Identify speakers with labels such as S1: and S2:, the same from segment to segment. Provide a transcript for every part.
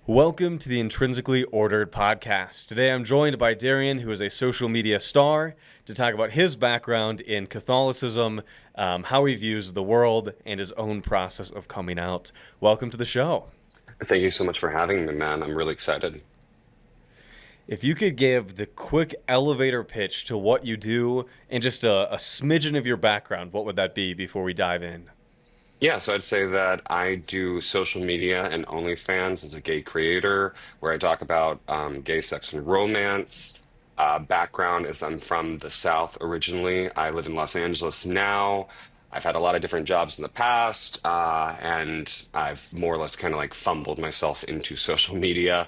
S1: Welcome to the Intrinsically Ordered podcast. Today I'm joined by Darian, who is a social media star, to talk about his background in Catholicism, how he views the world, and his own process of coming out. Welcome to the show.
S2: Thank you so much for having me, man. I'm really excited.
S1: If you could give the quick elevator pitch to what you do and just a smidgen of your background, what would that be before we dive in?
S2: Yeah, so I'd say that I do social media and OnlyFans as a gay creator, where I talk about gay sex and romance. Background is I'm from the South originally. I live in Los Angeles now. I've had a lot of different jobs in the past, and I've more or less kind of like fumbled myself into social media.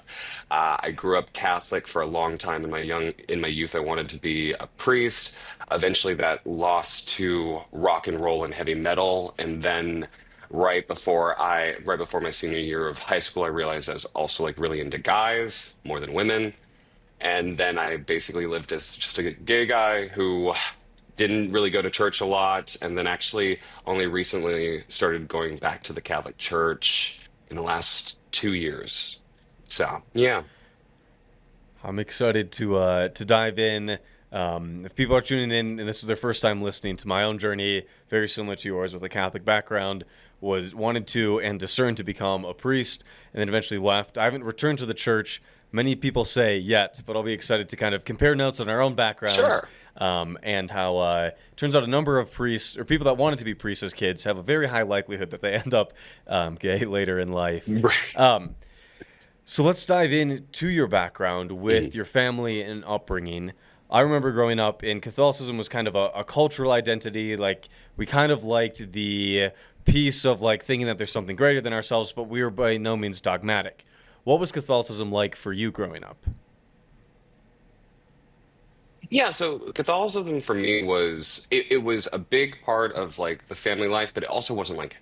S2: I grew up Catholic for a long time in my youth. I wanted to be a priest. Eventually, that lost to rock and roll and heavy metal, and then right before my senior year of high school, I realized I was also like really into guys more than women. And then I basically lived as just a gay guy who didn't really go to church a lot, and then actually only recently started going back to the Catholic Church in the last 2 years. So, yeah.
S1: I'm excited to dive in. If people are tuning in and this is their first time listening to my own journey, very similar to yours with a Catholic background, was wanted to and discerned to become a priest, and then eventually left. I haven't returned to the church. Many people say yet, but I'll be excited to kind of compare notes on our own backgrounds,
S2: Sure.
S1: and how turns out a number of priests or people that wanted to be priests as kids have a very high likelihood that they end up gay later in life. Um, so let's dive into your background with your family and upbringing. I remember growing up in Catholicism was kind of a cultural identity. Like we kind of liked the piece of like thinking that there's something greater than ourselves, but we were by no means dogmatic. What was Catholicism like for you growing up?
S2: Yeah, so Catholicism for me it was a big part of like the family life, but it also wasn't like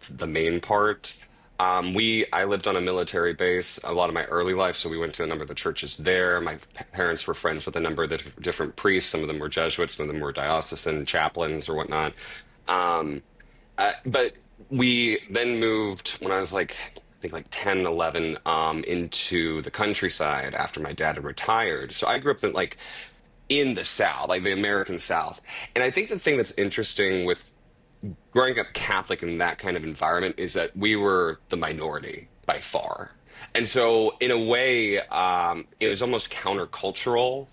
S2: the main part. I lived on a military base a lot of my early life, so we went to a number of the churches there. My parents were friends with a number of the different priests. Some of them were Jesuits, some of them were diocesan chaplains or whatnot. Um, but we then moved when I was like, I think like 10, 11, into the countryside after my dad had retired. So I grew up in the South, like the American South. And I think the thing that's interesting with growing up Catholic in that kind of environment is that we were the minority by far. And so, in a way, it was almost countercultural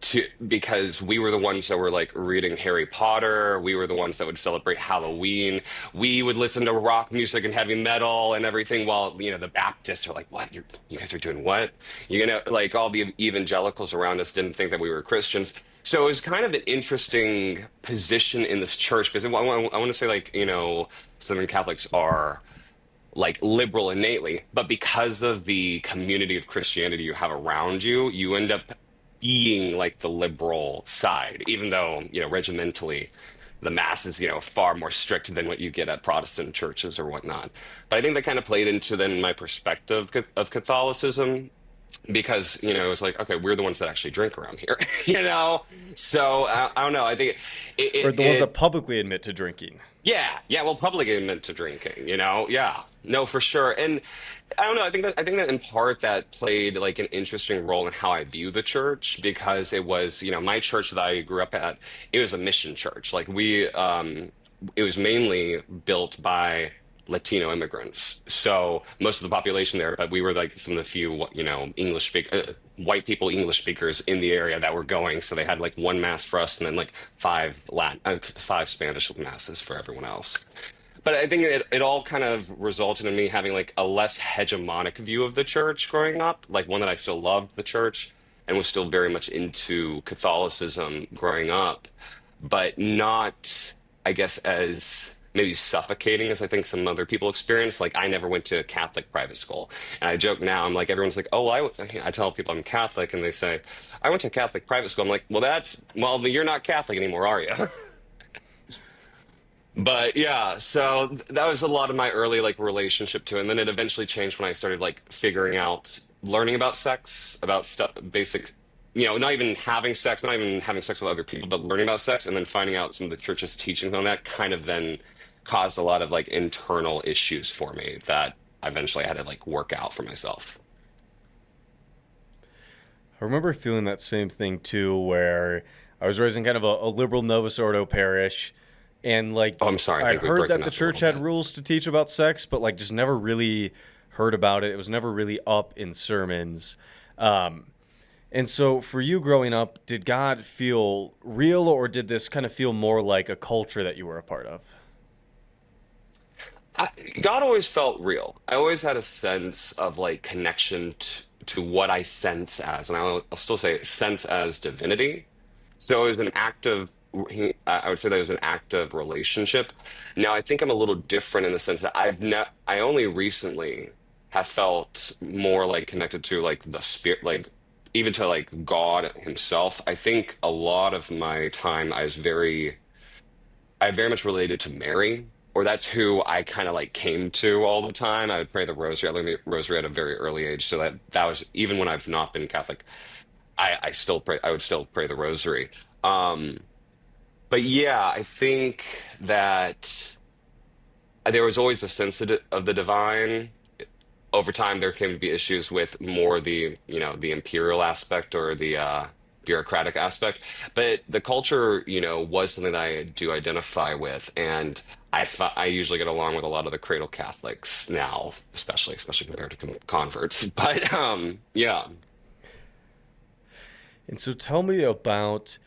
S2: to because we were the ones that were like reading Harry Potter. We were the ones that would celebrate Halloween. We would listen to rock music and heavy metal and everything, while the Baptists are like, "What? You guys are doing what?" Like all the evangelicals around us didn't think that we were Christians. So it was kind of an interesting position in this church because I want to say like Southern Catholics are like liberal innately, but because of the community of Christianity you have around you, you end up being like the liberal side, even though, regimentally, the mass is, far more strict than what you get at Protestant churches or whatnot. But I think that kind of played into then my perspective of Catholicism because, it was like, okay, we're the ones that actually drink around here, you know? So I don't know. I think
S1: Or the ones that publicly admit to drinking?
S2: yeah, yeah. Well, public admit to drinking, yeah, no, for sure. And I don't know. I think that in part that played like an interesting role in how I view the church because it was, my church that I grew up at. It was a mission church. It was mainly built by Latino immigrants. So most of the population there, but we were like some of the few, white people, English speakers in the area that were going. So they had like one mass for us and then like five Spanish masses for everyone else. But I think it all kind of resulted in me having like a less hegemonic view of the church growing up, like one that I still loved the church and was still very much into Catholicism growing up, but not, I guess, as maybe suffocating as I think some other people experience. Like I never went to a Catholic private school, and I joke now. I'm like everyone's like, oh, I tell people I'm Catholic, and they say I went to a Catholic private school. I'm like, well, you're not Catholic anymore, are you? But yeah, so that was a lot of my early like relationship to it. And then it eventually changed when I started like figuring out learning about sex, about stuff basic, not even having sex with other people, but learning about sex and then finding out some of the church's teachings on that kind of then caused a lot of like internal issues for me that eventually I had to like work out for myself.
S1: I remember feeling that same thing too, where I was raised in kind of a liberal Novus Ordo parish, and like
S2: Oh, I'm sorry. I
S1: I'd
S2: think we've
S1: heard that
S2: broken
S1: the
S2: up a
S1: church
S2: little
S1: had
S2: bit.
S1: rules to teach about sex, but like just never really heard about it. It was never really up in sermons. Um, and so for you growing up, did God feel real, or did this kind of feel more like a culture that you were a part of?
S2: I, God always felt real. I always had a sense of like connection to what I sense as, and I'll still say sense as divinity. So it was an active, I would say that it was an active relationship. Now, I think I'm a little different in the sense that I only recently have felt more like connected to like the spirit, like even to like God himself. I think a lot of my time I very much related to Mary, or that's who I kind of like came to all the time. I would pray the rosary. I learned the rosary at a very early age, so that was even when I've not been Catholic. I still pray. I would still pray the rosary. Um, but yeah, I think that there was always a sense of the divine. Over time, there came to be issues with more the imperial aspect or the bureaucratic aspect. But the culture, was something that I do identify with, and I usually get along with a lot of the cradle Catholics now, especially compared to converts. But yeah.
S1: And so tell me about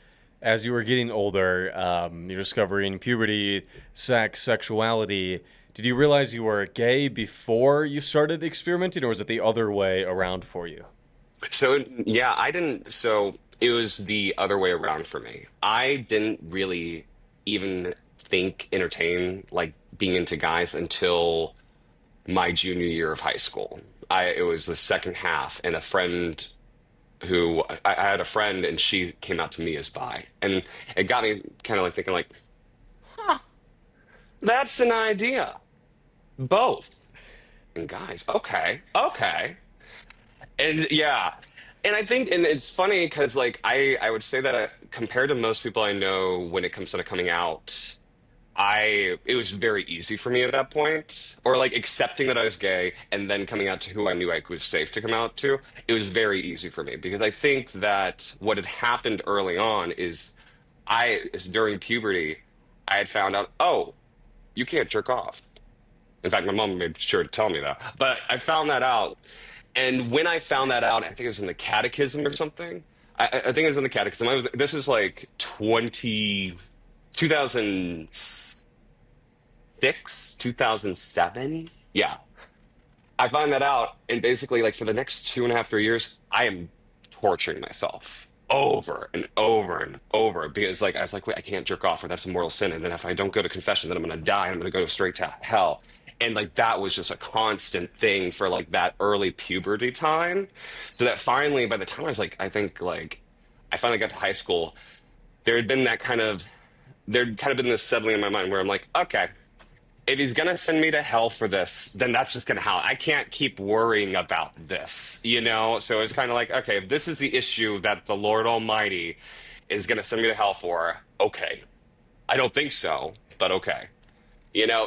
S1: as you were getting older, you're discovering puberty, sex, sexuality. Did you realize you were gay before you started experimenting, or was it the other way around for you?
S2: So yeah, I didn't. So it was the other way around for me. I didn't really even entertain like being into guys until my junior year of high school. It was the second half, and I had a friend, and she came out to me as bi, and it got me kind of like thinking like, that's an idea, both. And guys, okay, okay. And yeah, and I think, and it's funny because like I would say that compared to most people I know when it comes to coming out, it was very easy for me at that point, or like accepting that I was gay and then coming out to who I knew I was safe to come out to. It was very easy for me because I think that what had happened early on is during puberty, I had found out, oh, you can't jerk off. In fact, my mom made sure to tell me that. But I found that out. And when I found that out, I think it was in the catechism or something. I think it was in the catechism. This was like 2006, 2007. Yeah. I found that out. And basically, like for the next 2.5, 3 years, I am torturing myself over and over and over because like I was like, wait, I can't jerk off or that's a mortal sin. And then if I don't go to confession, then I'm gonna die. I'm gonna go straight to hell. And like that was just a constant thing for like that early puberty time. So that finally, by the time I was like, I think like I finally got to high school, there had been that there'd kind of been this settling in my mind where I'm like, okay, if he's gonna send me to hell for this, then that's just gonna happen. I can't keep worrying about this. So it's kind of like, okay, if this is the issue that the Lord Almighty is gonna send me to hell for, okay. I don't think so, but okay.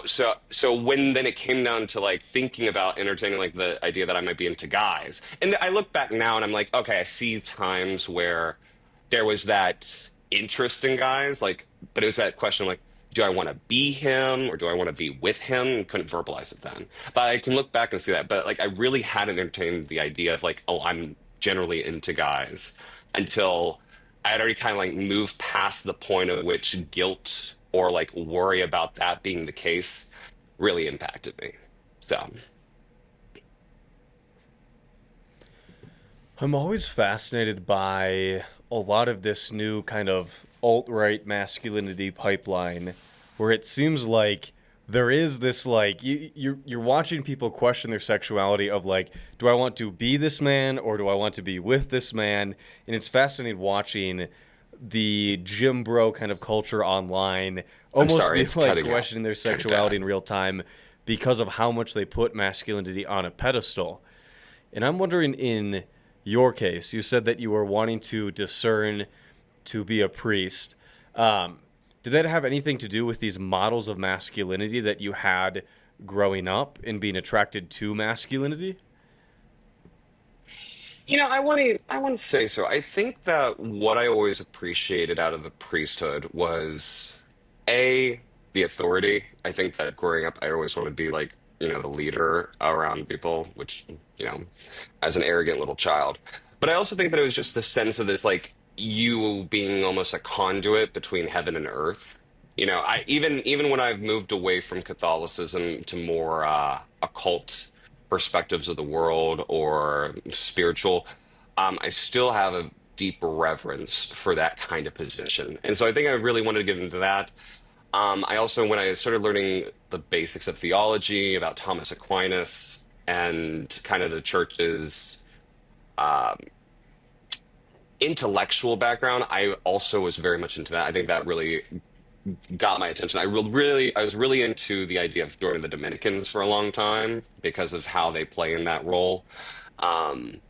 S2: So when then it came down to like thinking about entertaining like the idea that I might be into guys, and I look back now and I'm like, okay, I see times where there was that interest in guys, like, but it was that question like, do I want to be him or do I want to be with him? Couldn't verbalize it then, but I can look back and see that. But like, I really hadn't entertained the idea of like, oh, I'm generally into guys until I had already kind of like moved past the point at which guilt or like worry about that being the case really impacted me. So,
S1: I'm always fascinated by a lot of this new kind of alt-right masculinity pipeline where it seems like there is this like you're watching people question their sexuality of like, do I want to be this man or do I want to be with this man? And it's fascinating watching the gym bro kind of culture online
S2: I'm
S1: almost
S2: sorry,
S1: be
S2: it's
S1: like
S2: cutting out
S1: questioning their
S2: kind of
S1: sexuality
S2: bad.
S1: in real time because of how much they put masculinity on a pedestal. And I'm wondering, in your case, you said that you were wanting to discern to be a priest. Um, did that have anything to do with these models of masculinity that you had growing up and being attracted to masculinity?
S2: I want to say so. I think that what I always appreciated out of the priesthood was A, the authority. I think that growing up, I always wanted to be like, the leader around people, which, you know, as an arrogant little child. But I also think that it was just the sense of this, like, you being almost a conduit between heaven and earth. I even when I've moved away from Catholicism to more occult perspectives of the world or spiritual, I still have a deep reverence for that kind of position. And so I think I really wanted to get into that. I also, when I started learning the basics of theology about Thomas Aquinas and kind of the church's um, intellectual background, I also was very much into that. I think that really got my attention. I was really into the idea of joining the Dominicans for a long time because of how they play in that role. Um,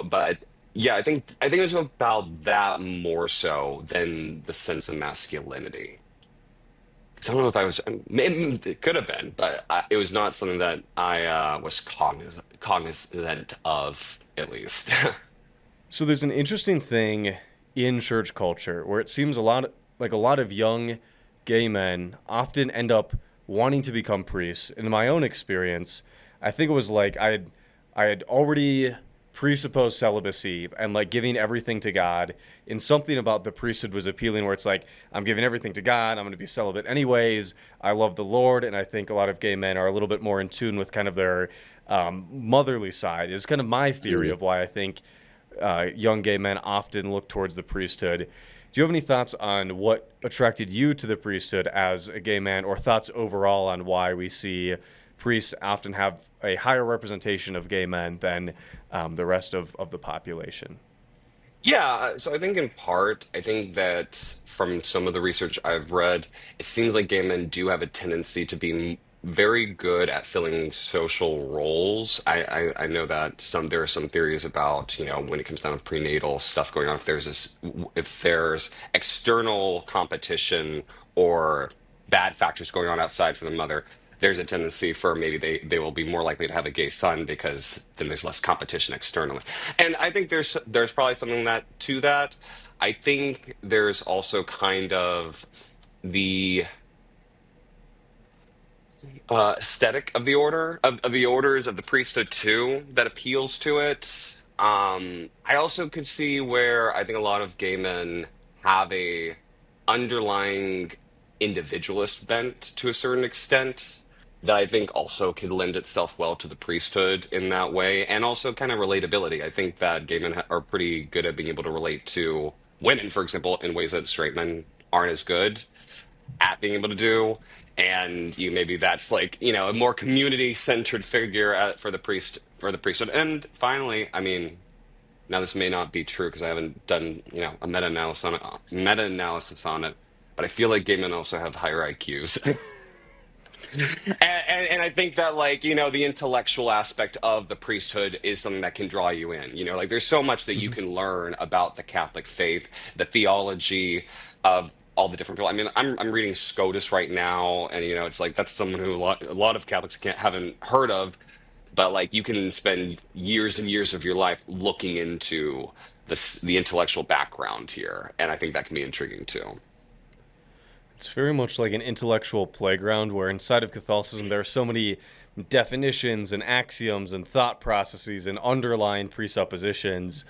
S2: but yeah, I think it was about that more so than the sense of masculinity. 'Cause I don't know if I was, maybe it could have been, but it was not something that I was cognizant of, at least.
S1: So there's an interesting thing in church culture where it seems a lot of young gay men often end up wanting to become priests. In my own experience, I think it was like I had already presupposed celibacy and like giving everything to God. And something about the priesthood was appealing where it's like, I'm giving everything to God, I'm going to be celibate anyways. I love the Lord, and I think a lot of gay men are a little bit more in tune with kind of their motherly side. Is kind of my theory of why I think young gay men often look towards the priesthood. Do you have any thoughts on what attracted you to the priesthood as a gay man, or thoughts overall on why we see priests often have a higher representation of gay men than the rest of the population?
S2: Yeah, so I think in part, I think that from some of the research I've read, it seems like gay men do have a tendency to be very good at filling social roles. I know that there are some theories about, when it comes down to prenatal stuff going on, if there's external competition or bad factors going on outside for the mother, there's a tendency for maybe they will be more likely to have a gay son because then there's less competition externally. And I think there's probably something that. I think there's also kind of the aesthetic of the of the orders of the priesthood too that appeals to it. I also could see where I think a lot of gay men have a underlying individualist bent to a certain extent that I think also could lend itself well to the priesthood in that way, and also kind of relatability. I think that gay men are pretty good at being able to relate to women, for example, in ways that straight men aren't as good at being able to do. And maybe that's like, a more community centered figure for the priesthood. And finally, I mean, now this may not be true because I haven't done, a meta-analysis on it, but I feel like gay men also have higher IQs. And I think that, like, the intellectual aspect of the priesthood is something that can draw you in. Like, there's so much that you can learn about the Catholic faith, the theology of all the different people. I mean, I'm reading Scotus right now, and it's like that's someone who a lot of Catholics haven't heard of, but like you can spend years and years of your life looking into the intellectual background here, and I think that can be intriguing too.
S1: It's very much like an intellectual playground where inside of Catholicism there are so many definitions and axioms and thought processes and underlying presuppositions.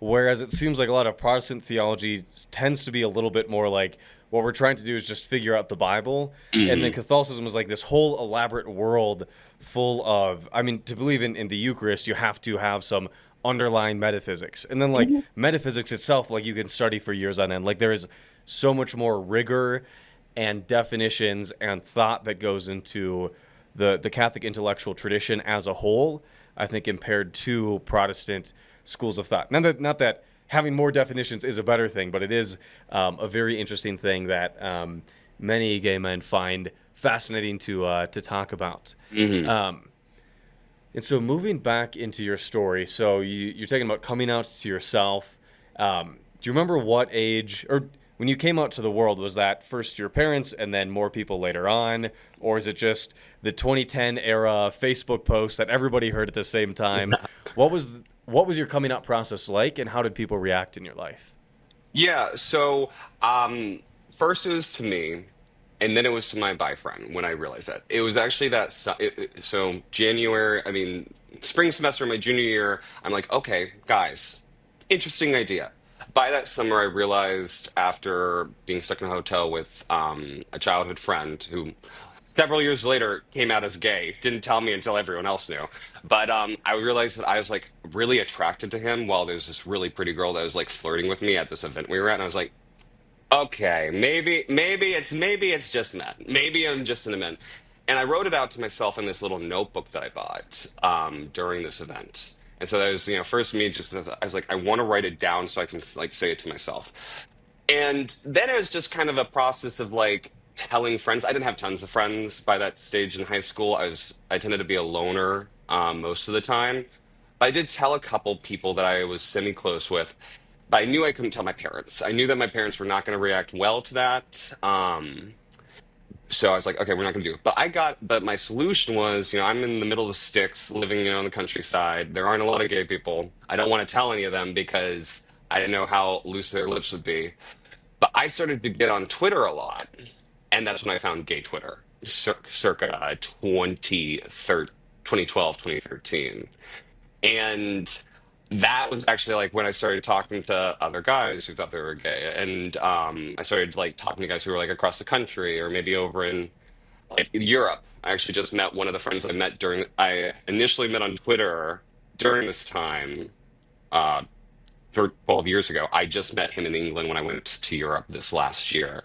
S1: Whereas it seems like a lot of Protestant theology tends to be a little bit more like what we're trying to do is just figure out the Bible. And then
S2: Hmm.
S1: Catholicism is like this whole elaborate world full of, I mean, to believe in the Eucharist, you have to have some underlying metaphysics. And then, like, metaphysics itself, like, you can study for years on end. Like, there is so much more rigor and definitions and thought that goes into the Catholic intellectual tradition as a whole, I think, compared to Protestant schools of thought. Not that having more definitions is a better thing, but it is a very interesting thing that many gay men find fascinating to talk about.
S2: Hmm.
S1: Um, and so, moving back into your story, so you're talking about coming out to yourself. Do you remember what age, or when you came out to the world, was that first your parents and then more people later on, or is it just the 2010 era Facebook post that everybody heard at the same time. What was your coming out process like, and how did people react in your life?
S2: Yeah, so first it was to me, and then it was to my boyfriend when I realized that. It was actually so January, I mean, spring semester of my junior year, I'm like, okay, guys, interesting idea. By that summer, I realized after being stuck in a hotel with a childhood friend who several years later came out as gay, didn't tell me until everyone else knew. But I realized that I was like really attracted to him while there's this really pretty girl that was like flirting with me at this event we were at, and I was like, okay, maybe it's just men. Maybe I'm just an event. And I wrote it out to myself in this little notebook that I bought during this event. And so that was, first me just I was like, I want to write it down so I can like say it to myself. And then it was just kind of a process of like telling friends. I didn't have tons of friends by that stage in high school. I tended to be a loner most of the time. But I did tell a couple people that I was semi close with, but I knew I couldn't tell my parents. I knew that my parents were not going to react well to that. So I was like, okay, we're not going to do it. But my solution was, I'm in the middle of the sticks, living, in the countryside. There aren't a lot of gay people. I don't want to tell any of them because I didn't know how loose their lips would be. But I started to get on Twitter a lot, and that's when I found gay Twitter, circa 2012, 2013. And that was actually like when I started talking to other guys who thought they were gay. And I started like talking to guys who were like across the country or maybe over in like Europe. I actually just met one of the friends I initially met on Twitter during this time. 12 years ago. I just met him in England when I went to Europe this last year,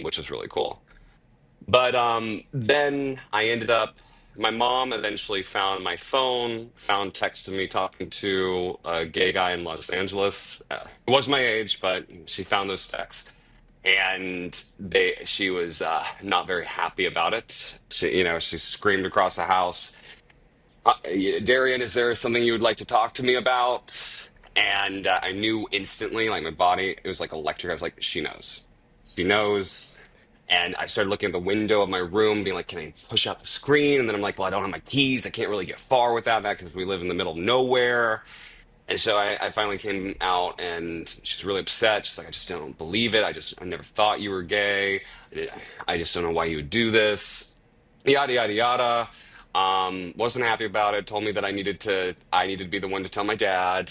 S2: which was really cool. But then I ended up, my mom eventually found my phone, found texted me talking to a gay guy in Los Angeles. It was my age, but she found those texts. And she was not very happy about it. She screamed across the house, Darian, is there something you would like to talk to me about? And I knew instantly, like my body, it was like electric. I was like, she knows. She knows. And I started looking at the window of my room, being like, can I push out the screen? And then I'm like, well, I don't have my keys. I can't really get far without that because we live in the middle of nowhere. And so I finally came out and she's really upset. She's like, I just don't believe it. I never thought you were gay. I just don't know why you would do this. Yada, yada, yada. Wasn't happy about it. Told me that I needed to be the one to tell my dad.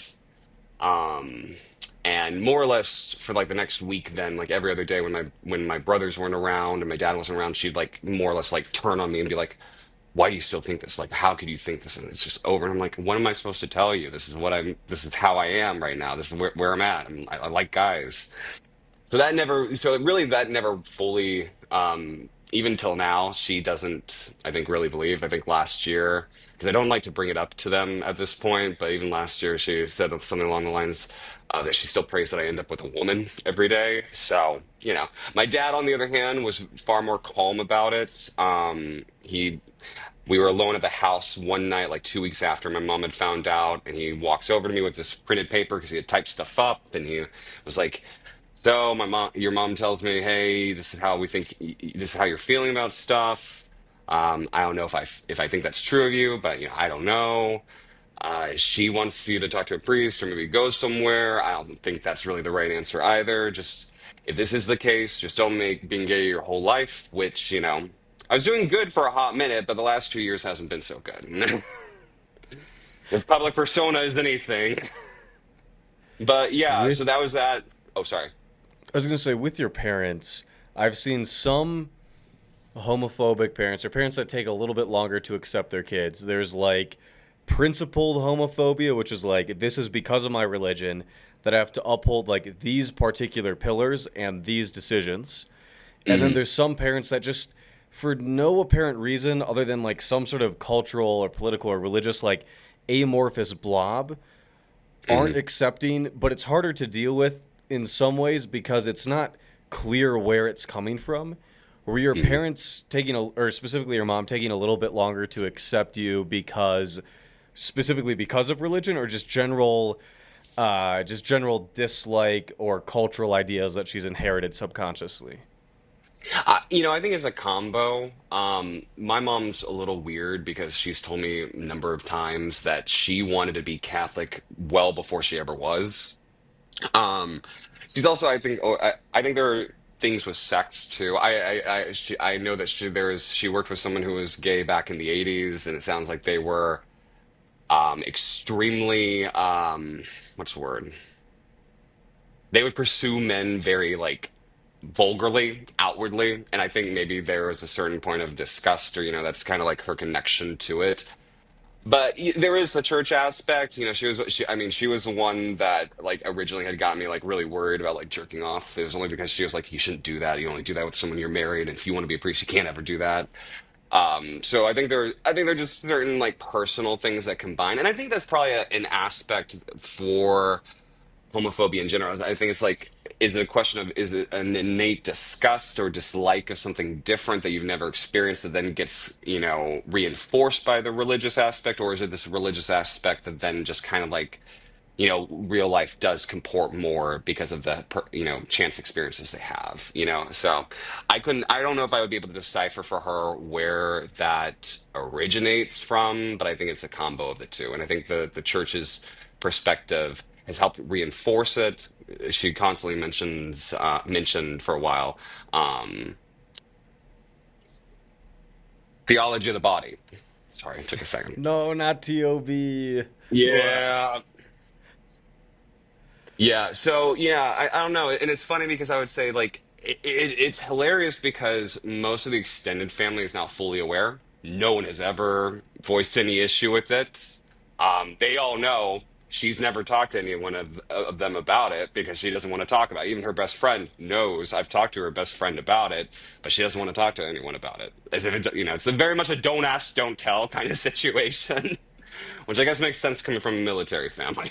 S2: Um, and more or less for like the next week, then like every other day when my brothers weren't around and my dad wasn't around, she'd like more or less like turn on me and be like, "Why do you still think this? Like, how could you think this?" And it's just over. And I'm like, "What am I supposed to tell you? This is how I am right now. This is where I'm at. I like guys." That never fully, even till now, she doesn't, I think, really believe. I think last year, because I don't like to bring it up to them at this point, but even last year, she said something along the lines that she still prays that I end up with a woman every day. So, my dad, on the other hand, was far more calm about it. We were alone at the house one night, like 2 weeks after my mom had found out, and he walks over to me with this printed paper because he had typed stuff up, and he was like, "So your mom tells me, hey, this is how we think, this is how you're feeling about stuff. I don't know if I think that's true of you, but I don't know. She wants you to talk to a priest or maybe go somewhere. I don't think that's really the right answer either. Just if this is the case, just don't make being gay your whole life." Which I was doing good for a hot minute, but the last 2 years hasn't been so good. This public persona is anything. But yeah, so
S1: With
S2: that was that. Oh, sorry.
S1: I was going to say, with your parents, I've seen some homophobic parents or parents that take a little bit longer to accept their kids. There's like principled homophobia, which is like, this is because of my religion that I have to uphold like these particular pillars and these decisions. And then
S2: Hmm.
S1: there's some parents that just, for no apparent reason other than like some sort of cultural or political or religious like amorphous blob, aren't
S2: Hmm.
S1: accepting, but it's harder to deal with in some ways because it's not clear where it's coming from. Were your
S2: Hmm.
S1: parents or specifically your mom taking a little bit longer to accept you specifically because of religion, or just general dislike or cultural ideas that she's inherited subconsciously?
S2: I think it's a combo. My mom's a little weird because she's told me a number of times that she wanted to be Catholic well before she ever was. Um, she's also, I think there are things with sex too. I know that she worked with someone who was gay back in the 80s, and it sounds like they were extremely what's the word? They would pursue men very like vulgarly, outwardly, and I think maybe there was a certain point of disgust, or that's kind of like her connection to it. But there is the church aspect. I mean, she was the one that like originally had got me like really worried about like jerking off. It was only because she was like, you shouldn't do that. You only do that with someone you're married, and if you want to be a priest, you can't ever do that. So I think there are just certain like personal things that combine, and I think that's probably an aspect for homophobia in general. I think it's like, is it a question of, is it an innate disgust or dislike of something different that you've never experienced that then gets, reinforced by the religious aspect, or is it this religious aspect that then just kind of like, real life does comport more because of the, chance experiences they have, So I don't know if I would be able to decipher for her where that originates from, but I think it's a combo of the two. And I think the church's perspective has helped reinforce it. She constantly mentioned for a while, um, theology of the body. Sorry, it took a second.
S1: No, not Tob.
S2: Yeah. Yeah, so yeah, I don't know, and it's funny because I would say like it's hilarious because most of the extended family is now fully aware. No one has ever voiced any issue with it. They all know she's never talked to anyone of them about it because she doesn't want to talk about it. Even her best friend knows. I've talked to her best friend about it, but she doesn't want to talk to anyone about it. As if it's a very much a don't ask, don't tell kind of situation, which I guess makes sense coming from a military family.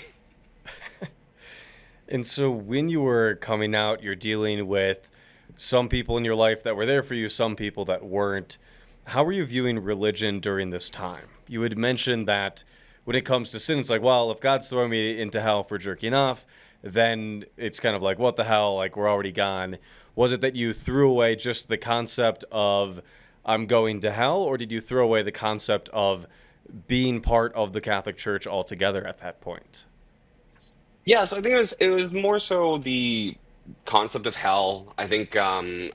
S1: And so when you were coming out, you're dealing with some people in your life that were there for you, some people that weren't. How were you viewing religion during this time? You had mentioned that when it comes to sin, it's like, well, if God's throwing me into hell for jerking off, then it's kind of like, what the hell? Like, we're already gone. Was it that you threw away just the concept of I'm going to hell, or did you throw away the concept of being part of the Catholic Church altogether at that point?
S2: Yeah, so I think it was more so the concept of hell. I think I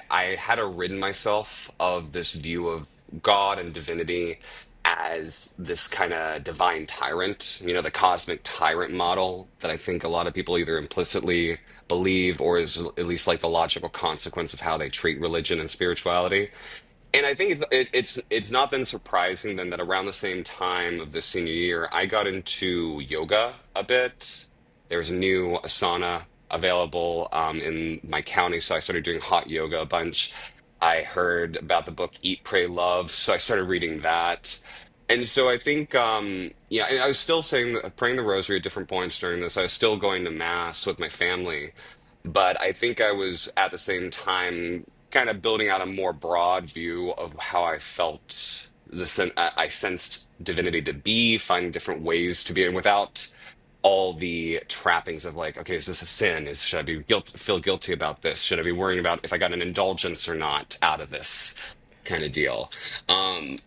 S2: had to rid myself of this view of God and divinity as this kind of divine tyrant, the cosmic tyrant model that I think a lot of people either implicitly believe or is at least like the logical consequence of how they treat religion and spirituality. And I think it's not been surprising then that around the same time of this senior year, I got into yoga a bit. There's a new asana available in my county, so I started doing hot yoga a bunch. I heard about the book Eat, Pray, Love, so I started reading that. And so I think, yeah, and I was still praying the rosary at different points during this. I was still going to mass with my family, but I think I was at the same time kind of building out a more broad view of how I felt I sensed divinity to be, finding different ways to be, and without all the trappings of like, okay, is this a sin? Should I be feel guilty about this? Should I be worrying about if I got an indulgence or not out of this kind of deal? Um,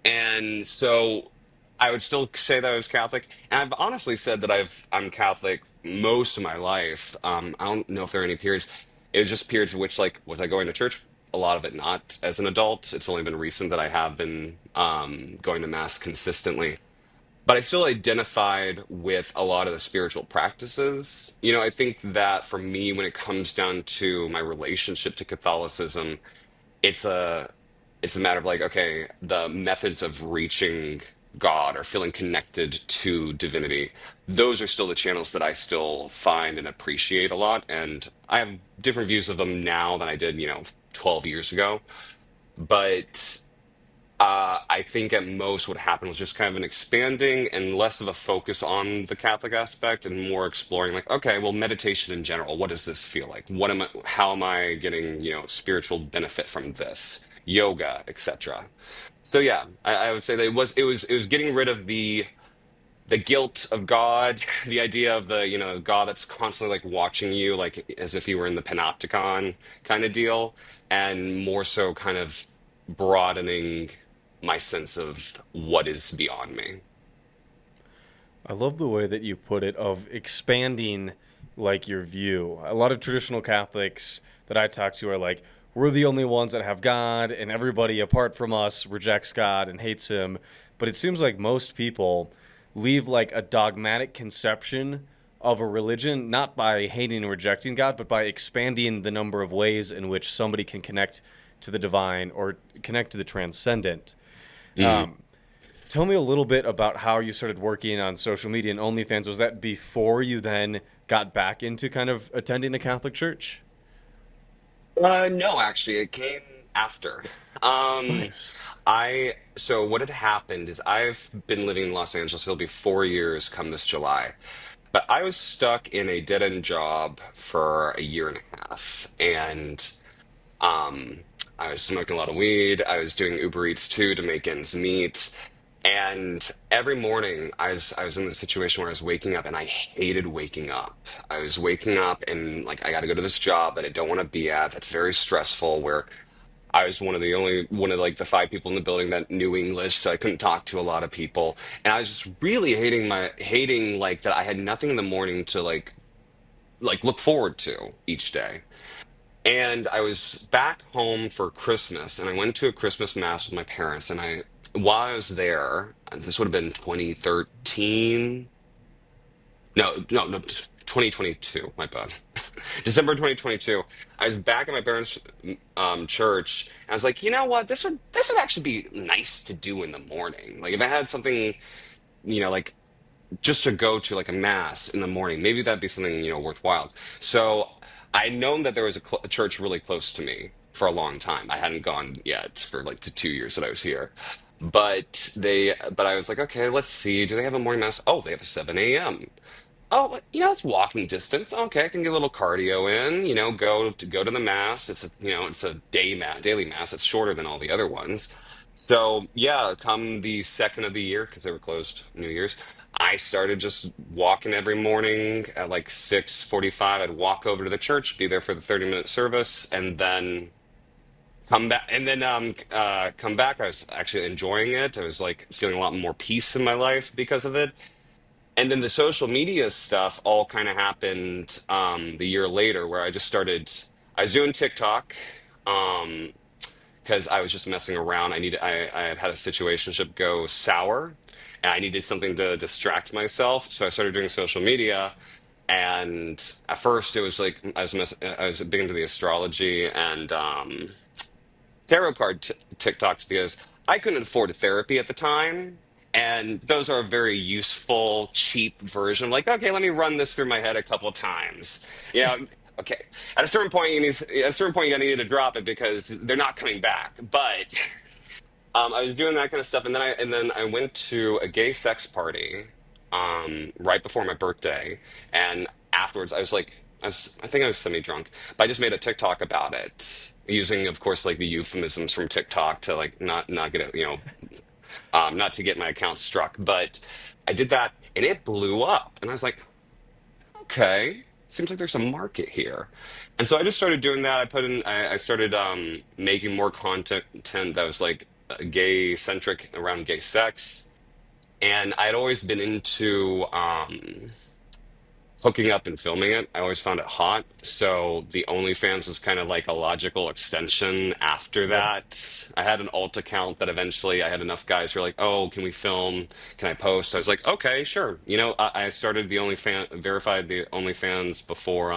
S2: and so I would still say that I was Catholic. And I've honestly said that I'm Catholic most of my life. I don't know if there are any periods. It was just periods in which, like, was I going to church? A lot of it not as an adult. It's only been recent that I have been going to mass consistently. But I still identified with a lot of the spiritual practices. I think that for me, when it comes down to my relationship to Catholicism, it's a it's a matter of like, okay, the methods of reaching God or feeling connected to divinity, those are still the channels that I still find and appreciate a lot. And I have different views of them now than I did, 12 years ago. But I think at most what happened was just kind of an expanding and less of a focus on the Catholic aspect and more exploring like, okay, well, meditation in general, what does this feel like? How am I getting, spiritual benefit from this? Yoga, etc. So yeah, I would say that it was getting rid of the the guilt of God, the idea of the, God that's constantly like watching you, like as if you were in the panopticon kind of deal, and more so kind of broadening my sense of what is beyond me.
S1: I love the way that you put it of expanding like your view. A lot of traditional Catholics that I talk to are like, we're the only ones that have God, and everybody apart from us rejects God and hates him. But it seems like most people leave like a dogmatic conception of a religion, not by hating and rejecting God, but by expanding the number of ways in which somebody can connect to the divine or connect to the transcendent.
S2: Mhm.
S1: Um, Tell me a little bit about how you started working on social media and OnlyFans. Was that before you then got back into kind of attending a Catholic church?
S2: No, actually, it came after. Um,
S1: Nice.
S2: so what had happened is I've been living in Los Angeles. It'll be 4 years come this July. But I was stuck in a dead-end job for a year and a half. And um, I was smoking a lot of weed. I was doing Uber Eats too to make ends meet. And every morning I was in this situation where I was waking up and I hated waking up. I was waking up and like I got to go to this job that I don't want to be at. That's very stressful, where I was one of like the five people in the building that knew English, so I couldn't talk to a lot of people. And I was just really hating like that I had nothing in the morning to like look forward to each day. And I was back home for Christmas, and I went to a Christmas mass with my parents. And while I was there, this would have been 2013. No, 2022. My bad. December 2022. I was back at my parents' church, and I was like, you know what? This would actually be nice to do in the morning. Like if I had something, like just to go to like a mass in the morning. Maybe that'd be something, worthwhile. So I'd known that there was a church really close to me for a long time. I hadn't gone yet for like the 2 years that I was here. But I was like, okay, let's see. Do they have a morning mass? Oh, they have a 7 a.m. Oh, but, it's walking distance. Okay, I can get a little cardio in, go to the mass. It's a daily mass. It's shorter than all the other ones. So yeah, come the second of the year, because they were closed New Year's, I started just walking every morning at like 6:45. I'd walk over to the church, be there for the 30-minute service, and then come back. I was actually enjoying it. I was like feeling a lot more peace in my life because of it. And then the social media stuff all kind of happened the year later, where I was doing TikTok um, because I was just messing around. I had had a situationship go sour, and I needed something to distract myself. So I started doing social media. And at first, it was like I was big into the astrology and tarot card TikToks because I couldn't afford a therapy at the time. And those are a very useful, cheap version. Like, okay, let me run this through my head a couple of times. You know, okay. At a certain point, you're gonna need to drop it because they're not coming back. But I was doing that kind of stuff, and then I went to a gay sex party right before my birthday, and afterwards I think I was semi-drunk, but I just made a TikTok about it, using, of course, like the euphemisms from TikTok to like not get it, not to get my account struck. But I did that, and it blew up, and I was like, okay, seems like there's a market here. And so I just started doing that. I started making more content that was like gay centric around gay sex. And I'd always been into hooking up and filming it. I always found it hot. So the OnlyFans was kind of like a logical extension after
S1: Yep.
S2: that. I had an alt account that eventually I had enough guys who were like, oh, can we film? Can I post? I was like, okay, sure. I started verified the OnlyFans before,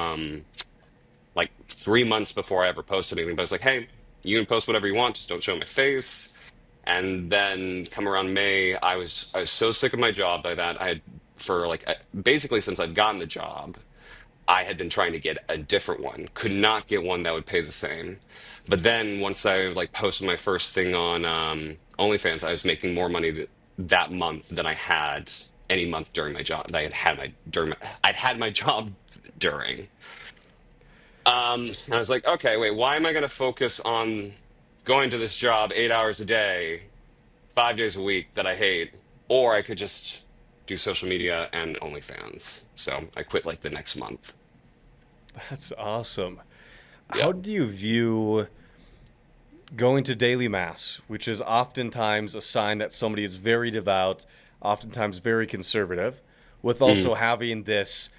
S2: like 3 months before I ever posted anything. But I was like, hey, you can post whatever you want, just don't show my face. And then come around May, I was so sick of my job by that I had for like basically since I'd gotten the job, I had been trying to get a different one. Could not get one that would pay the same. But then once I like posted my first thing on OnlyFans, I was making more money that month than I had any month during my job. That I I'd had my job during. And I was like, okay, wait, why am I going to focus on going to this job 8 hours a day, 5 days a week that I hate? Or I could just do social media and OnlyFans. So I quit like the next month.
S1: That's awesome.
S2: Yeah.
S1: How do you view going to daily mass, which is oftentimes a sign that somebody is very devout, oftentimes very conservative, with
S2: Mhm.
S1: also having this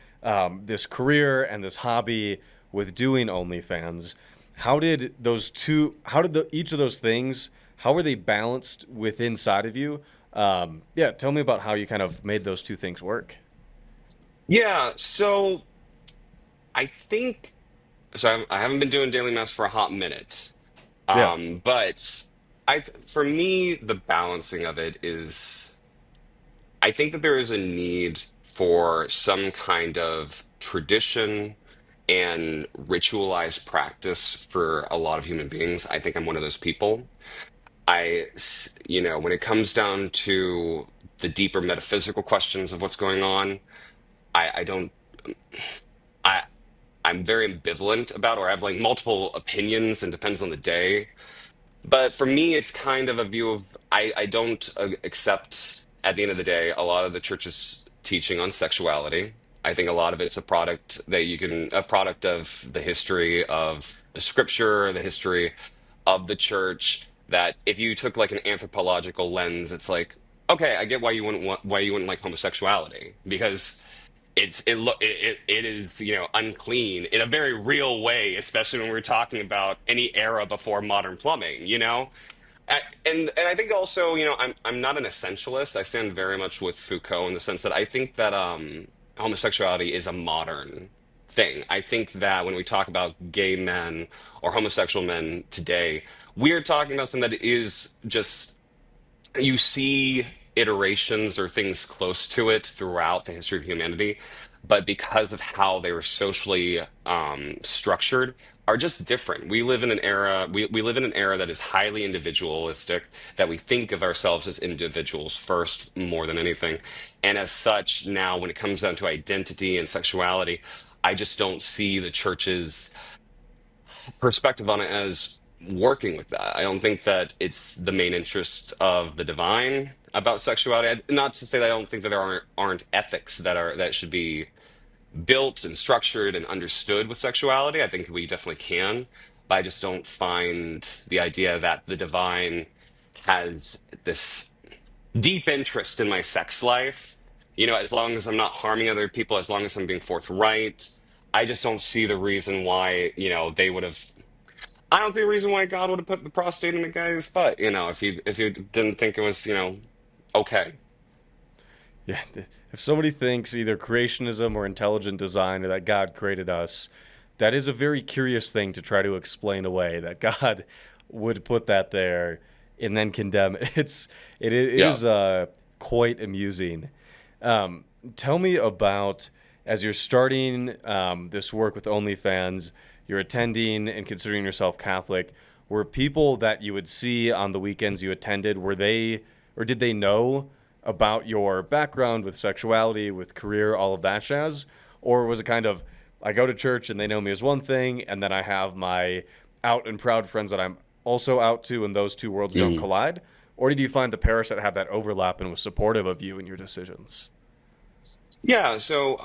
S1: career and this hobby with doing OnlyFans? How did those two? How did each of those things? How were they balanced with inside of you? Yeah, tell me about how you kind of made those two things work.
S2: Yeah. So I think so. I haven't been doing daily mass for a hot minute.
S1: Yeah.
S2: But for me, the balancing of it is, I think that there is a need for some kind of tradition and ritualized practice for a lot of human beings. I think I'm one of those people. When it comes down to the deeper metaphysical questions of what's going on, I don't, I, I'm very ambivalent about, or I have like multiple opinions and depends on the day. But for me, it's kind of a view of I don't accept, at the end of the day, a lot of the church's teaching on sexuality. I think a lot of it's a product of the history of the scripture, the history of the church, that if you took like an anthropological lens, it's like, okay, I get why you wouldn't like homosexuality, because it is, unclean in a very real way, especially when we're talking about any era before modern plumbing, and I think also, I'm not an essentialist. I stand very much with Foucault in the sense that I think that homosexuality is a modern thing. I think that when we talk about gay men or homosexual men today, we're talking about something that is just, you see iterations or things close to it throughout the history of humanity, but because of how they were socially structured, are just different. We live in an era that is highly individualistic, that we think of ourselves as individuals first more than anything. And as such, now when it comes down to identity and sexuality, I just don't see the church's perspective on it as working with that. I don't think that it's the main interest of the divine about sexuality. Not to say that I don't think that there aren't ethics that should be built and structured and understood with sexuality. I think we definitely can, but I just don't find the idea that the divine has this deep interest in my sex life. As long as I'm not harming other people, as long as I'm being forthright, I just don't see the reason why, they would have. I don't see a reason why God would have put the prostate in a guy's butt, if you didn't think it was, okay.
S1: Yeah, if somebody thinks either creationism or intelligent design or that God created us, that is a very curious thing to try to explain away that God would put that there and then condemn it. It
S2: Yeah.
S1: is quite amusing. Um, Tell me about as you're starting this work with OnlyFans, you're attending and considering yourself Catholic. Were people that you would see on the weekends you attended, were they or did they know about your background with sexuality, with career, all of that jazz? Or was it kind of, I go to church and they know me as one thing, and then I have my out and proud friends that I'm also out to, and those two worlds don't
S2: Mhm.
S1: collide? Or did you find the parish that had that overlap and was supportive of you and your decisions?
S2: Yeah, so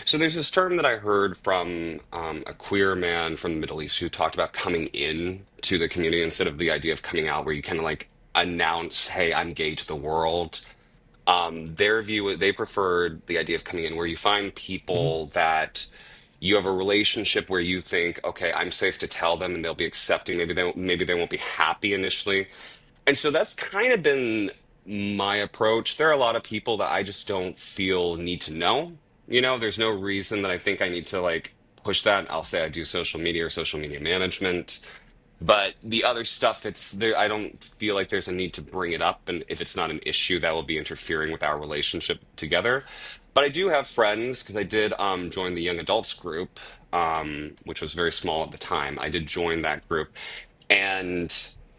S2: so there's this term that I heard from a queer man from the Middle East who talked about coming in to the community instead of the idea of coming out, where you kind of like announce, "Hey, I'm gay to the world." Their view, they preferred the idea of coming in, where you find
S1: Mm-hmm.
S2: people that you have a relationship where you think, okay, I'm safe to tell them and they'll be accepting. Maybe they won't be happy initially. And so that's kind of been my approach. There are a lot of people that I just don't feel need to know. There's no reason that I think I need to like push that. I'll say I do social media or social media management. But the other stuff, it's there. I don't feel like there's a need to bring it up, and if it's not an issue, that will be interfering with our relationship together. But I do have friends because I did join the young adults group, which was very small at the time. I did join that group and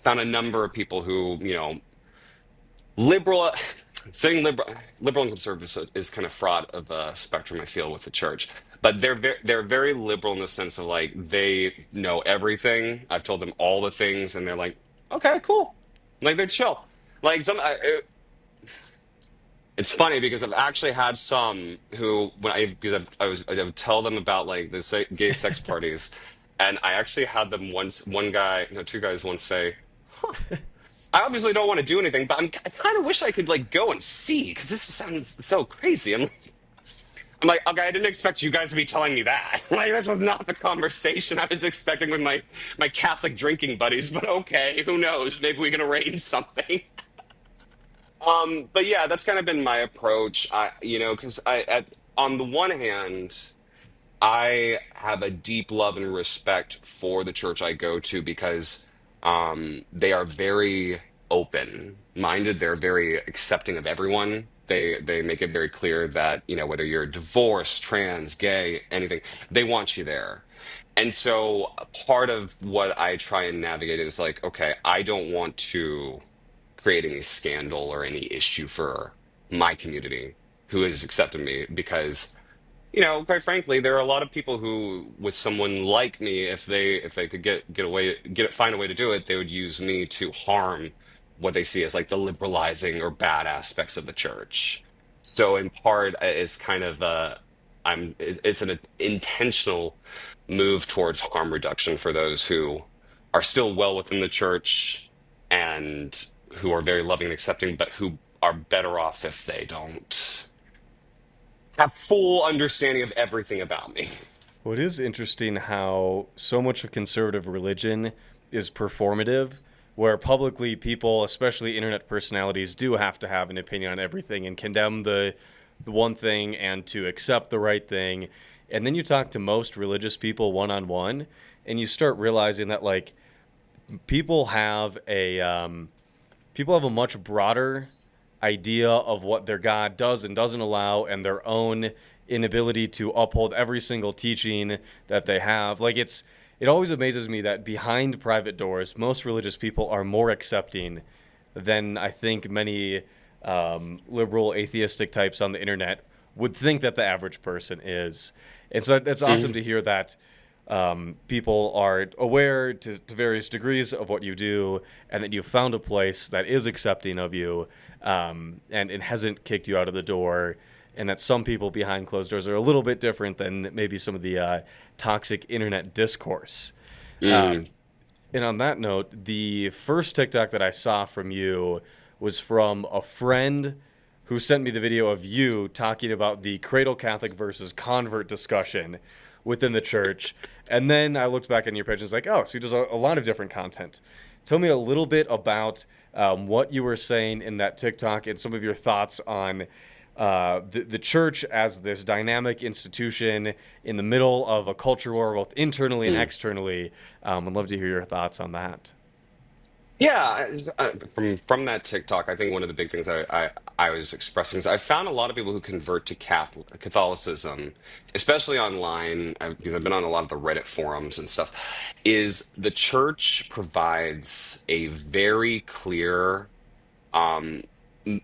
S2: found a number of people who, liberal. Saying liberal and conservative is kind of fraught of a spectrum, I feel, with the church. But they're very liberal in the sense of like they know everything. I've told them all the things, and they're like, okay, cool. Like they're chill. Like It's funny because I've actually had some who, when I because I would tell them about like the gay sex parties, and I actually had them once. One guy, no, two guys once say, "Huh, I obviously don't want to do anything, but I kind of wish I could like go and see because this sounds so crazy." I'm like, okay, I didn't expect you guys to be telling me that. Like, this was not the conversation I was expecting with my Catholic drinking buddies. But okay, who knows? Maybe we can arrange something. But yeah, that's kind of been my approach. Because on the one hand, I have a deep love and respect for the church I go to because they are very open minded. They're very accepting of everyone. They make it very clear that, whether you're divorced, trans, gay, anything, they want you there. And so part of what I try and navigate is like, okay, I don't want to create any scandal or any issue for my community who has accepted me because quite frankly, there are a lot of people who, with someone like me, if they could find a way to do it, they would use me to harm what they see as like the liberalizing or bad aspects of the church. So in part, it's kind of it's an intentional move towards harm reduction for those who are still well within the church and who are very loving and accepting, but who are better off if they don't have full understanding of everything about me.
S1: Well, it is interesting how so much of conservative religion is performative, where publicly people, especially internet personalities, do have to have an opinion on everything and condemn the one thing and to accept the right thing. And then you talk to most religious people one on one, and you start realizing that like people have a people have a much broader idea of what their God does and doesn't allow, and their own inability to uphold every single teaching that they have. It always amazes me that behind private doors, most religious people are more accepting than I think many liberal atheistic types on the internet would think that the average person is. And so that's awesome
S2: Mm.
S1: to hear that people are aware to various degrees of what you do, and that you've found a place that is accepting of you, and it hasn't kicked you out of the door, and that some people behind closed doors are a little bit different than maybe some of the toxic internet discourse. Uh,
S2: Mm.
S1: and on that note, the first TikTok that I saw from you was from a friend who sent me the video of you talking about the cradle Catholic versus convert discussion within the church. And then I looked back on your page and was like, oh, so he does a lot of different content. Tell me a little bit about what you were saying in that TikTok and some of your thoughts on the church as this dynamic institution in the middle of a culture war, both internally and
S2: Mm.
S1: externally. I'd love to hear your thoughts on that.
S2: Yeah, from that TikTok, I think one of the big things I was expressing is I found a lot of people who convert to Catholicism, especially online, because I've been on a lot of the Reddit forums and stuff, is the church provides a very clear um,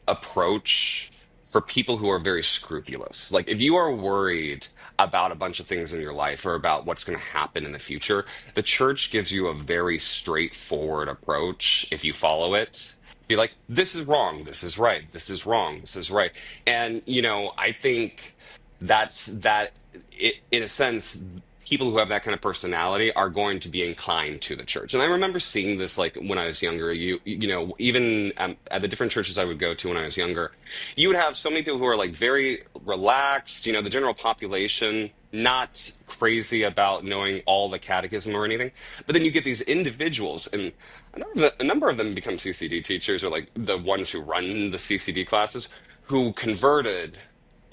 S2: approach for people who are very scrupulous. Like, if you are worried about a bunch of things in your life or about what's going to happen in the future, the church gives you a very straightforward approach if you follow it. Be like, this is wrong, this is right, this is wrong, this is right. And, I think in a sense, people who have that kind of personality are going to be inclined to the church. And I remember seeing this like when I was younger. Even at the different churches I would go to when I was younger, you would have so many people who are like very relaxed. The general population not crazy about knowing all the catechism or anything. But then you get these individuals, and a number of them become CCD teachers or like the ones who run the CCD classes who converted,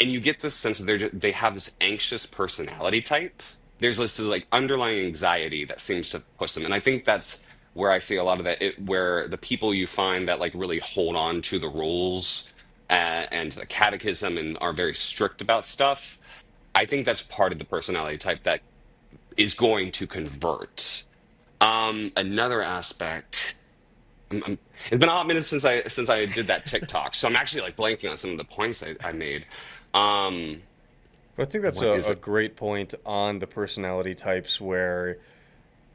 S2: and you get this sense that they have this anxious personality type. There's this like underlying anxiety that seems to push them, and I think that's where I see a lot of that. Where the people you find that like really hold on to the rules and to the catechism and are very strict about stuff. I think that's part of the personality type that is going to convert. Another aspect. It's been a hot minute since I did that TikTok, so I'm actually like blanking on some of the points I made. Um,
S1: But I think that's
S2: what is
S1: a
S2: it?
S1: great point on the personality types, where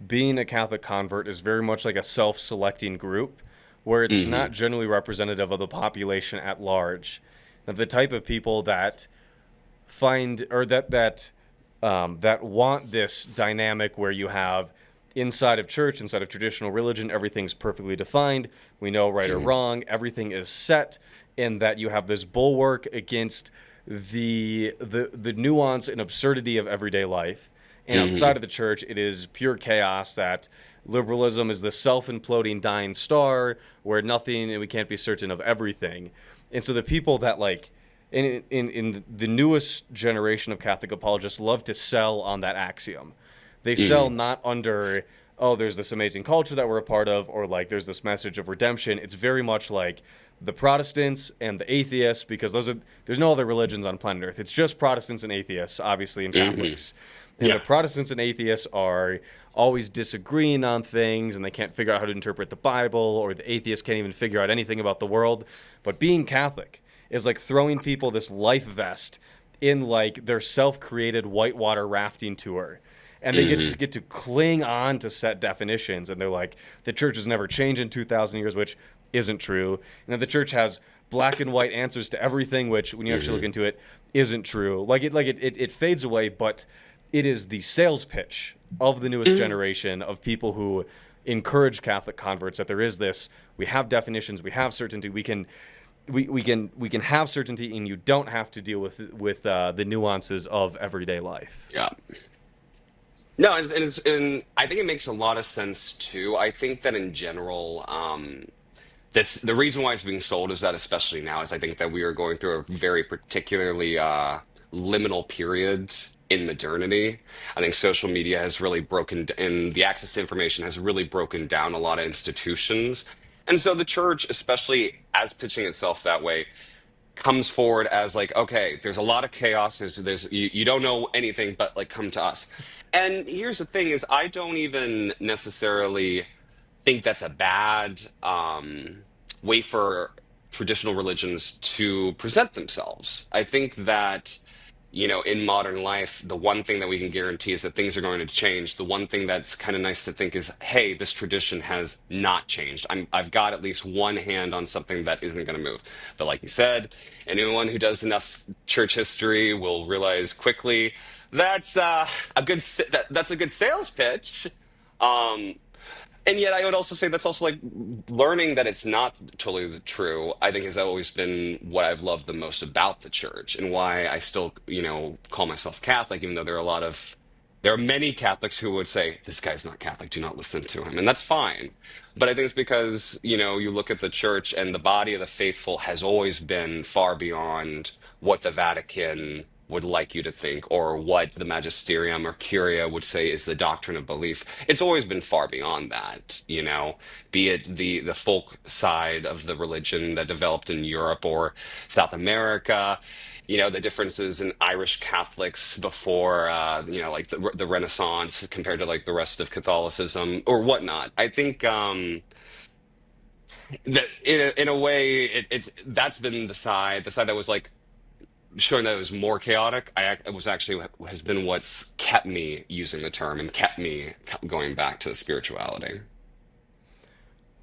S1: being a Catholic convert is very much like a self-selecting group, where it's
S2: Hmm.
S1: not generally representative of the population at large. That the type of people that find or that want this dynamic where you have inside of church, inside of traditional religion, everything's perfectly defined. We know right or
S2: Hmm.
S1: wrong. Everything is set, and that you have this bulwark against the nuance and absurdity of everyday life. And outside
S2: Hmm.
S1: of the church, it is pure chaos. That liberalism is the self-imploding dying star where nothing and we can't be certain of everything. And so the people that like in the newest generation of Catholic apologists love to sell on that axiom. They sell
S2: Hmm.
S1: not under, oh, there's this amazing culture that we're a part of, or like there's this message of redemption. It's very much like the Protestants and the atheists, because there's no other religions on planet Earth. It's just Protestants and atheists, obviously, and
S2: Hmm.
S1: Catholics. And the
S2: Yeah.
S1: Protestants and atheists are always disagreeing on things, and they can't figure out how to interpret the Bible, or the atheists can't even figure out anything about the world. But being Catholic is like throwing people this life vest in like their self-created whitewater rafting tour, and they
S2: Hmm.
S1: get to cling on to set definitions, and they're like, the church has never changed in 2,000 years, which isn't true, and that the church has black and white answers to everything, which when you actually look
S2: Hmm.
S1: into it isn't true. It fades away, but it is the sales pitch of the newest generation of people who encourage Catholic converts that there is this, we have definitions, we have certainty, we can have certainty, and you don't have to deal with the nuances of everyday life.
S2: Yeah. No, and I think it makes a lot of sense too. I think that in general, this the reason why it's being sold is that especially now is I think that we are going through a very particularly liminal period in modernity. I think social media has really and the access to information has really broken down a lot of institutions. And so the church, especially as pitching itself that way, comes forward as like, okay, there's a lot of chaos. You don't know anything, but like come to us. And here's the thing is I don't even necessarily think that's a bad way for traditional religions to present themselves. I think that, in modern life, the one thing that we can guarantee is that things are going to change. The one thing that's kind of nice to think is, hey, this tradition has not changed. I've got at least one hand on something that isn't going to move. But like you said, anyone who does enough church history will realize quickly that's that's a good sales pitch. Um, and yet, I would also say that's also like learning that it's not totally true. I think has always been what I've loved the most about the church, and why I still, call myself Catholic, even though there are many Catholics who would say this guy's not Catholic, do not listen to him, and that's fine. But I think it's because you look at the church, and the body of the faithful has always been far beyond what the Vatican would like you to think, or what the magisterium or curia would say is the doctrine of belief. It's always been far beyond that, be it the folk side of the religion that developed in Europe or South America, the differences in Irish Catholics before, like the Renaissance compared to like the rest of Catholicism or whatnot. I think that in a way, it's that's been the side that was like showing that it was more chaotic. It was actually has been what's kept me using the term and kept me going back to spirituality.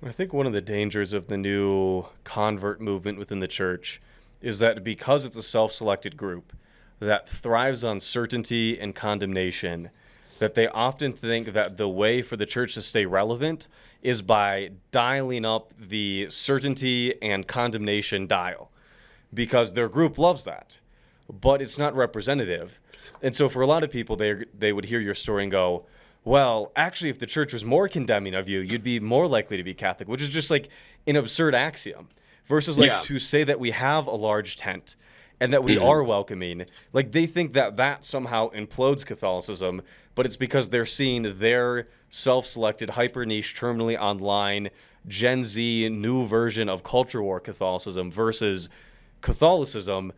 S1: I think one of the dangers of the new convert movement within the church is that because it's a self-selected group that thrives on certainty and condemnation, that they often think that the way for the church to stay relevant is by dialing up the certainty and condemnation dial, because their group loves that, but it's not representative. And so for a lot of people, they would hear your story and go, well, actually, if the church was more condemning of you, you'd be more likely to be Catholic, which is just like an absurd axiom. Versus like
S2: Yeah.
S1: to say that we have a large tent and that we
S2: Hmm.
S1: are welcoming, like they think that that somehow implodes Catholicism, but it's because they're seeing their self-selected, hyper niche, terminally online, Gen Z new version of culture war Catholicism versus Catholicism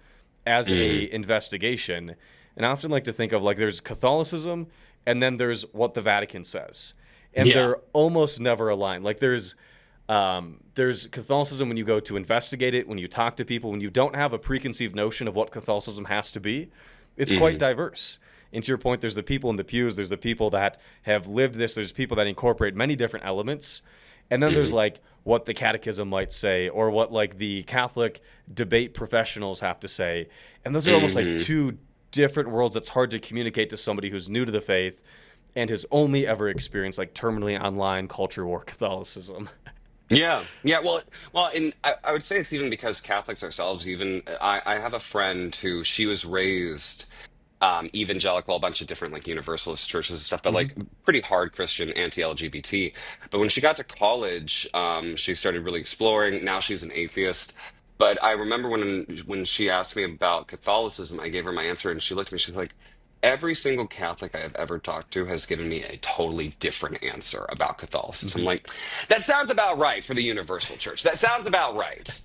S1: as
S2: Hmm.
S1: a investigation. And I often like to think of like there's Catholicism and then there's what the Vatican says, and
S2: Yeah.
S1: they're almost never aligned. Like there's Catholicism when you go to investigate it, when you talk to people, when you don't have a preconceived notion of what Catholicism has to be. It's quite
S2: Hmm.
S1: diverse. And to your point, there's the people in the pews, there's the people that have lived this, there's people that incorporate many different elements. And then there's
S2: Hmm.
S1: like what the catechism might say or what like the Catholic debate professionals have to say. And those are almost like
S2: Hmm.
S1: two different worlds that's hard to communicate to somebody who's new to the faith and has only ever experienced like terminally online culture war Catholicism.
S2: Yeah, yeah. Well, and I would say it's even because Catholics ourselves. Even I have a friend who she was raised evangelical, a bunch of different like Universalist churches and stuff, but
S1: Hmm.
S2: like pretty hard Christian, anti-LGBT. But when she got to college, she started really exploring. Now she's an atheist. But I remember when she asked me about Catholicism, I gave her my answer, and she looked at me. She's like, "Every single Catholic I have ever talked to has given me a totally different answer about Catholicism." I'm
S1: Hmm.
S2: like, that sounds about right for the Universal Church. That sounds about right.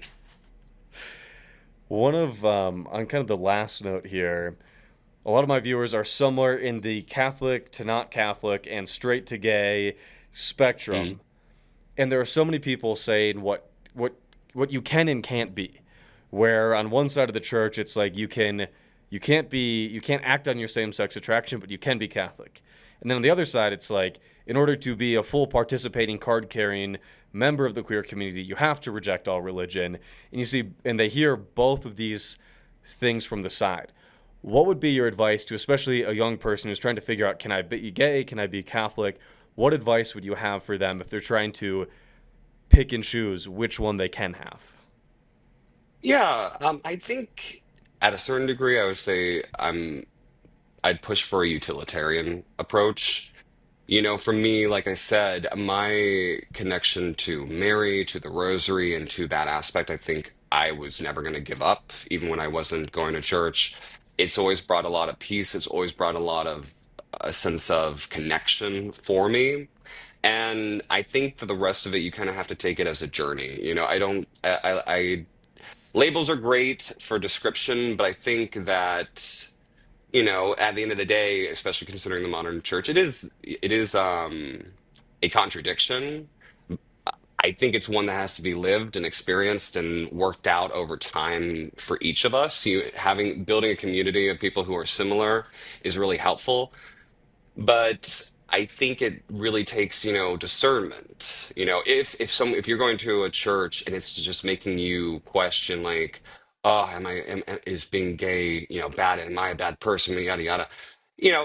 S1: One of, on kind of the last note here, a lot of my viewers are somewhere in the Catholic to not Catholic and straight to gay
S2: Mm,
S1: spectrum. And there are so many people saying what you can and can't be. Where on one side of the church it's like you can't act on your same sex attraction, but you can be Catholic. And then on the other side it's like in order to be a full participating card carrying member of the queer community, you have to reject all religion. And you see and they hear both of these things from the side. What would be your advice to especially a young person who's trying to figure out, can I be gay? Can I be Catholic? What advice would you have for them if they're trying to pick and choose which one they can have?
S2: yeah, I think at a certain degree, I would say I'd push for a utilitarian approach. You know, for me, like I said, my connection to Mary, to the Rosary, and to that aspect, I think I was never going to give up, even when I wasn't going to church. It's always brought a lot of peace. It's always brought a lot of a sense of connection for me. And I think for the rest of it, you kind of have to take it as a journey. You know, I don't, I labels are great for description, but I think that at the end of the day, especially considering the modern church, it is a contradiction. I think it's one that has to be lived and experienced and worked out over time for each of us. You having building a community of people who are similar is really helpful. But I think it really takes, discernment. If you're going to a church and it's just making you question like, oh, is being gay, bad? Am I a bad person? Yada yada.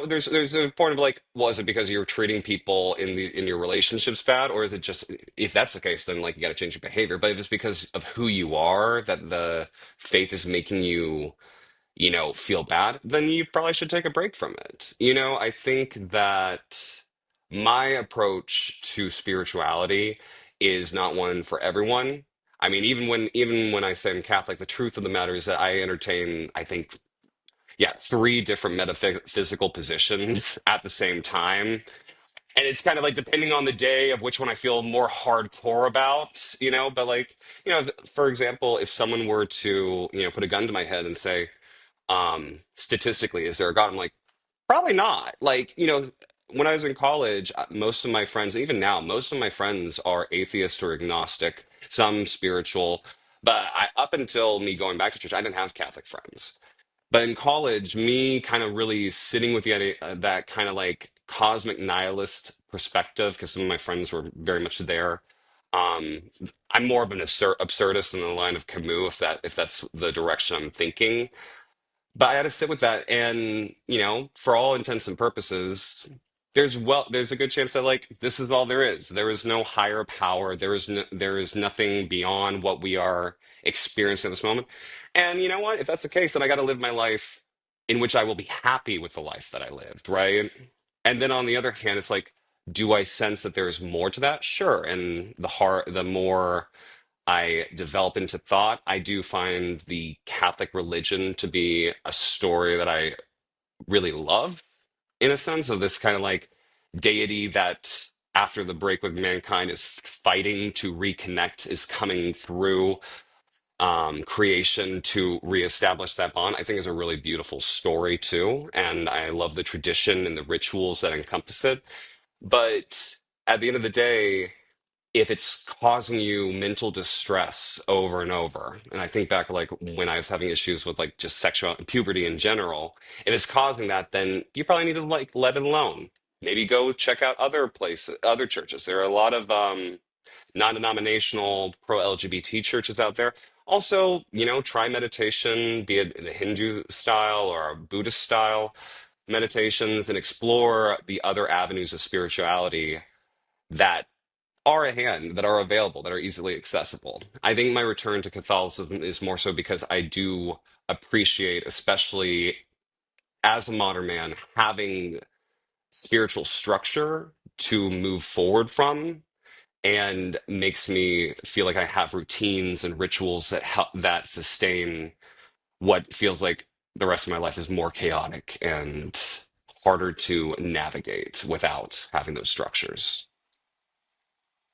S2: There's a point of like, well, is it because you're treating people in your relationships bad, or is it just if that's the case, then like you got to change your behavior. But if it's because of who you are that the faith is making you feel bad, then you probably should take a break from it. I think that my approach to spirituality is not one for everyone. I mean, even when I say I'm Catholic, the truth of the matter is that I entertain, I think, yeah, three different metaphysical positions at the same time. And it's kind of like depending on the day of which one I feel more hardcore about, but like, for example, if someone were to, put a gun to my head and say, statistically, is there a God? I'm like, probably not. Like, when I was in college, most of my friends, even now, most of my friends are atheist or agnostic, some spiritual. But up until me going back to church, I didn't have Catholic friends. But in college, me kind of really sitting with the idea that kind of like cosmic nihilist perspective, because some of my friends were very much there. Um, I'm more of an absurdist in the line of Camus, if that's the direction I'm thinking. But I had to sit with that, and for all intents and purposes, there's a good chance that like this is all there is. There is no higher power. There is nothing beyond what we are experiencing at this moment. And you know what? If that's the case, then I got to live my life in which I will be happy with the life that I lived, right? And then on the other hand, it's like, do I sense that there is more to that? Sure. And the more I develop into thought, I do find the Catholic religion to be a story that I really love, in a sense of this kind of like deity that, after the break with mankind, is fighting to reconnect, is coming through creation to reestablish that bond. I think is a really beautiful story too. And I love the tradition and the rituals that encompass it. But at the end of the day, if it's causing you mental distress over and over, and I think back like when I was having issues with like just sexual puberty in general, if it's causing that, then you probably need to like let it alone. Maybe go check out other places, other churches. There are a lot of non-denominational pro-LGBT churches out there. Also, try meditation, be it in the Hindu style or a Buddhist style meditations, and explore the other avenues of spirituality that are at hand, that are available, that are easily accessible. I think my return to Catholicism is more so because I do appreciate, especially as a modern man, having spiritual structure to move forward from, and makes me feel like I have routines and rituals that help that sustain what feels like the rest of my life is more chaotic and harder to navigate without having those structures.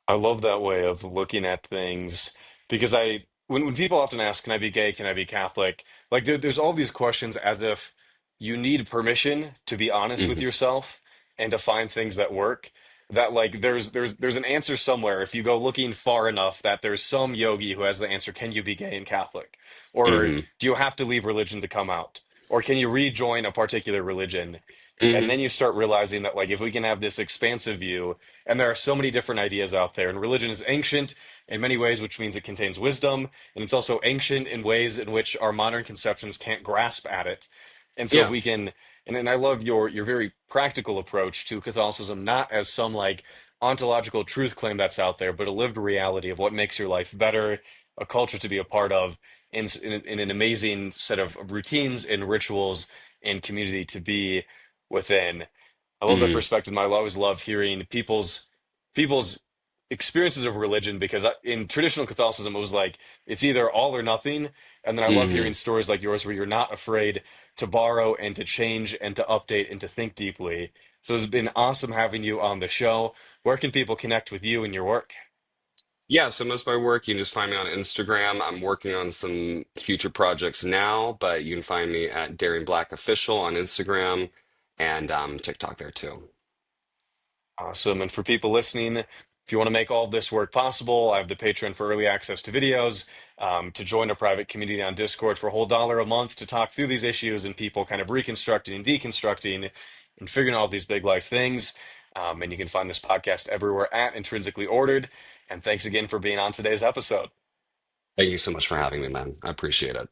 S1: I love that way of looking at things because when people often ask, can I be gay? Can I be Catholic? Like there's all these questions as if you need permission to be honest with
S2: Hmm.
S1: yourself and to find things that work. That like there's an answer somewhere if you go looking far enough that there's some yogi who has the answer, can you be gay and Catholic? Or
S2: Hmm.
S1: do you have to leave religion to come out? Or can you rejoin a particular religion? And
S2: Hmm.
S1: then you start realizing that like if we can have this expansive view, and there are so many different ideas out there. And religion is ancient in many ways, which means it contains wisdom. And it's also ancient in ways in which our modern conceptions can't grasp at it. And so if
S2: Yeah.
S1: we can, and I love your very practical approach to Catholicism, not as some like ontological truth claim that's out there, but a lived reality of what makes your life better, a culture to be a part of, in an amazing set of routines and rituals and community to be within. I love that
S2: Hmm.
S1: perspective. I always love hearing people's experiences of religion because in traditional Catholicism it was like it's either all or nothing, and then I love
S2: Hmm.
S1: hearing stories like yours where you're not afraid to borrow and to change and to update and to think deeply. So it's been awesome having you on the show. Where can people connect with you and your work?
S2: Yeah, so most of my work, you can just find me on Instagram. I'm working on some future projects now, but you can find me at Darian Black Official on Instagram and TikTok there too.
S1: Awesome. And for people listening, if you want to make all of this work possible, I have the Patreon for early access to videos, to join a private community on Discord for a whole dollar a month to talk through these issues and people kind of reconstructing and deconstructing and figuring out all these big life things. And you can find this podcast everywhere at Intrinsically Ordered. And thanks again for being on today's episode.
S2: Thank you so much for having me, man. I appreciate it.